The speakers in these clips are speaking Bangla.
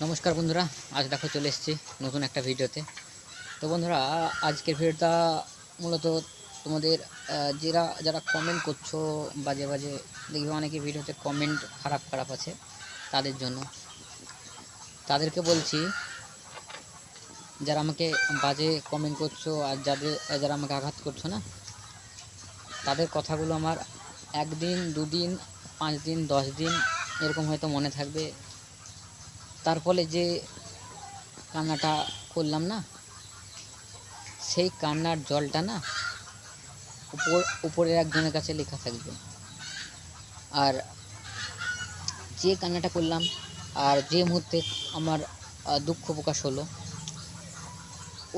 নমস্কার বন্ধুরা, আজ দেখো চলে এসেছি নতুন একটা ভিডিওতে। তো বন্ধুরা, আজকের ভিডিওটা মূলত তোমাদের যারা কমেন্ট করছো বাজে বাজে, দেখবে অনেকে ভিডিওতে কমেন্ট খারাপ খারাপ আছে, তাদের জন্য। তাদেরকে বলছি, যারা আমাকে বাজে কমেন্ট করছো আর যারা আমাকে আঘাত করছো না, তাদের কথাগুলো আমার একদিন, দুদিন, 5 দিন, 10 দিন এরকম হয়তো মনে থাকবে। তার ফলে যে কান্নাটা করলাম না, সেই কান্নার জলটা না উপরের একজনের কাছে লেখা থাকবে। আর যে কান্নাটা করলাম আর যে মুহূর্তে আমার দুঃখ প্রকাশ হলো,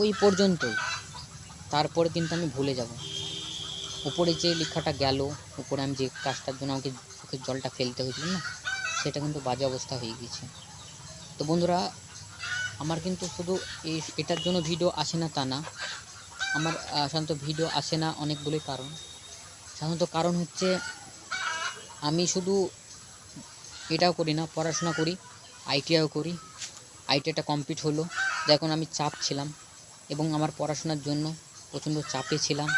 ওই পর্যন্তই। তারপরে কিন্তু আমি ভুলে যাব। উপরে যে লেখাটা গেল, উপরে আমি যে কাজটার জন্য আমাকে চোখের জলটা ফেলতে হয়েছিল না, সেটা কিন্তু বাজে অবস্থা হয়ে গেছে। তো বন্ধুরা, আমার কিন্তু শুধু এটার জন্য ভিডিও আসে না তা না। আমার সাধারণত ভিডিও আসে না অনেকগুলোই কারণ। সাধারণত কারণ হচ্ছে, আমি শুধু এটাও করি না, পড়াশোনা করি, আইটিআইও করি। আইটিআইটা কমপ্লিট হলো, যখন আমি চাপ ছিলাম এবং আমার পড়াশোনার জন্য প্রচণ্ড চাপে ছিলাম,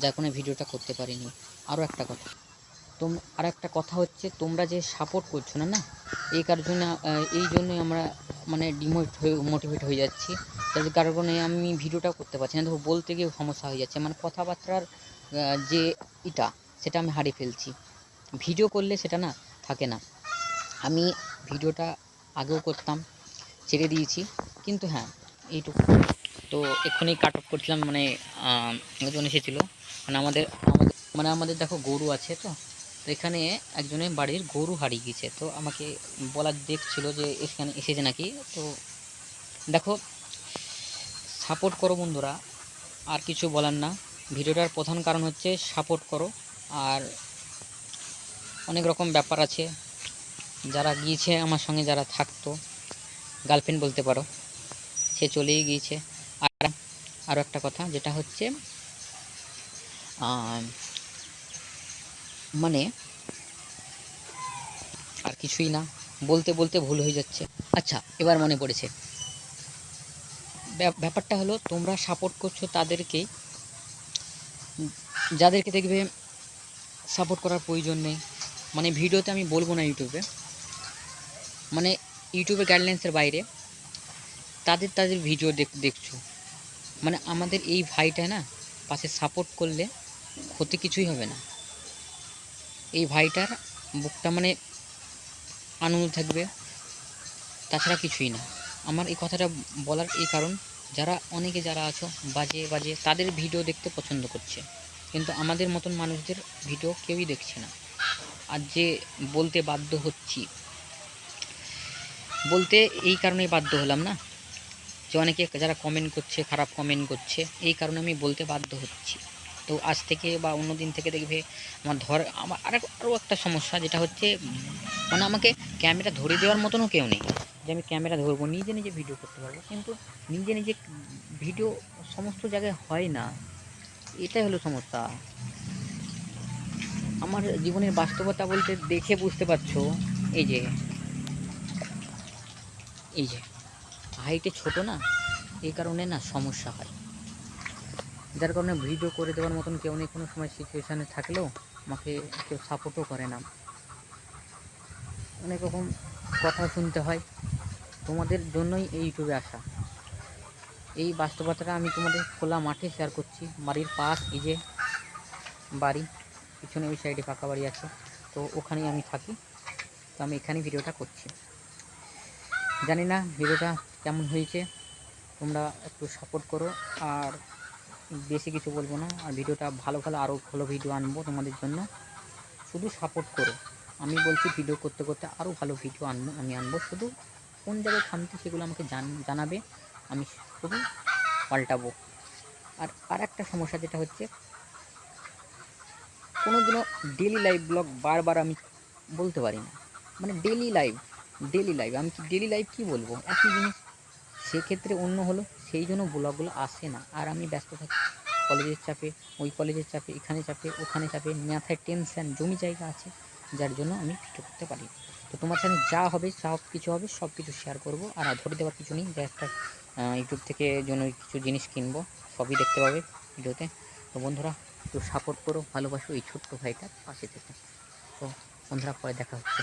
যার কারণে ভিডিওটা করতে পারিনি। আর একটা কথা হচ্ছে, তোমরা যে সাপোর্ট করছো না, এই জন্যই আমরা মানে মোটিভেট হয়ে যাচ্ছি, যার কারণে আমি ভিডিওটা করতে পারছি না। দেখো, বলতে গিয়েও সমস্যা হয়ে যাচ্ছে, মানে কথাবার্তার যে এটা, সেটা আমি হারিয়ে ফেলছি। ভিডিও করলে সেটা না থাকে না। আমি ভিডিওটা আগেও করতাম, ছেড়ে দিয়েছি, কিন্তু হ্যাঁ, এইটুকু। তো এক্ষুনি কাট অফ করছিলাম, মানে একজন এসেছিলো। মানে আমাদের দেখো গরু আছে, তো এখানে একজনের বাড়ির গরু হারিয়ে গেছে, তো আমাকে বলার দেখছিল যে এখানে এসেছে নাকি। তো দেখো, সাপোর্ট করো বন্ধুরা, আর কিছু বলার না। ভিডিওটার প্রধান কারণ হচ্ছে সাপোর্ট করো। আর অনেক রকম ব্যাপার আছে, যারা গিয়েছে আমার সঙ্গে, যারা থাকতো, গার্লফ্রেন্ড বলতে পারো, সে চলেই গিয়েছে। আর আরও একটা কথা, যেটা হচ্ছে মানে আর কিছুই না, বলতে বলতে ভুল হয়ে যাচ্ছে। আচ্ছা, এবার মনে পড়েছে। ব্যাপারটা হলো, তোমরা সাপোর্ট করছো তাদেরকেই, যাদেরকে দেখবে সাপোর্ট করার প্রয়োজন নেই। মানে ভিডিওতে আমি বলবো না, মানে ইউটিউবের গাইডলাইন্সের বাইরে তাদের ভিডিও দেখছো। মানে আমাদের এই ভাইটা না পাশে সাপোর্ট করলে ক্ষতি কিছুই হবে না। এই ভাইটার বুকটা মানে আনন্দ থাকবে, তাছাড়া কিছুই না। আমার এই কথাটা বলার এই কারণ, অনেকে যারা আছো বাজে বাজে, তাদের ভিডিও দেখতে পছন্দ করছে, কিন্তু আমাদের মতন মানুষদের ভিডিও কেউই দেখছে না। আর যে বলতে বাধ্য হচ্ছি, বলতে এই কারণেই বাধ্য হলাম না, যে অনেকে যারা কমেন্ট করছে, খারাপ কমেন্ট করছে, এই কারণে আমি বলতে বাধ্য হচ্ছি। তো আজ থেকে বা অন্য দিন থেকে দেখবে আমার আরও একটা সমস্যা, যেটা হচ্ছে, মানে আমাকে ক্যামেরা ধরে দেওয়ার মতনও কেউ নেই যে আমি ক্যামেরা ধরবো, নিজে নিজে ভিডিও করতে পারবো। কিন্তু নিজে নিজে ভিডিও সমস্ত জায়গায় হয় না, এটাই হলো সমস্যা। আমার জীবনের বাস্তবতা বলতে দেখে বুঝতে পারছো, এই যে এই যে হাইটে ছোট না, এই কারণে না সমস্যা হয়, যার কারণে ভিডিও করে দেওয়ার মতন কেউ নেই। কোনো সময় সিচুয়েশানে থাকলেও আমাকে কেউ সাপোর্টও করে না, অনেক রকম কথা শুনতে হয়। তোমাদের জন্যই এই ইউটিউবে আসা। এই বাস্তবতাটা আমি তোমাদের খোলা মাঠে শেয়ার করছি। বাড়ির পাশ, এই যে বাড়ি, পিছনে ওই সাইডে পাকা বাড়ি আছে, তো ওখানেই আমি থাকি। তো আমি এখানেই ভিডিওটা করছি। জানি না ভিডিওটা কেমন হয়েছে, তোমরা একটু সাপোর্ট করো। আর বেশি কিছু বলবো না, আর ভিডিওটা আরও ভালো ভিডিও আনবো তোমাদের জন্য, শুধু সাপোর্ট করো। আমি বলছি, ভিডিও করতে করতে আরও ভালো ভিডিও আনবো, শুধু কোন জায়গায় খামতি সেগুলো আমাকে জানাবে, আমি শুধু পাল্টাবো। আর একটা সমস্যা, যেটা হচ্ছে, কোনোদিনও ডেলি লাইভ ব্লগ বারবার আমি বলতে পারি না। মানে ডেলি লাইভ আমি ডেলি লাইভ কী বলবো, একই জিনিস। সেক্ষেত্রে অন্য হলো, সেই জন্য ব্লগগুলো আসে না। আর আমি ব্যস্ত থাকি কলেজের চাপে, ওই কলেজের চাপে, এখানে চাপে, ওখানে চাপে, মাথায় টেনশান, জমি জায়গা আছে, যার জন্য আমি ভিডিও করতে পারি। তো তোমার সাথে যা হবে সব কিছু হবে, সব কিছু শেয়ার করবো। আর ধরে দেওয়ার কিছু নেই, যে একটা ইউটিউব থেকে জন্য কিছু জিনিস কিনবো, সবই দেখতে পাবে ভিডিওতে। তো বন্ধুরা একটু সাপোর্ট করো, ভালোবাসো এই ছোট্ট ভাইটার পাশে থেকে। তো বন্ধুরা পরে দেখা হচ্ছে।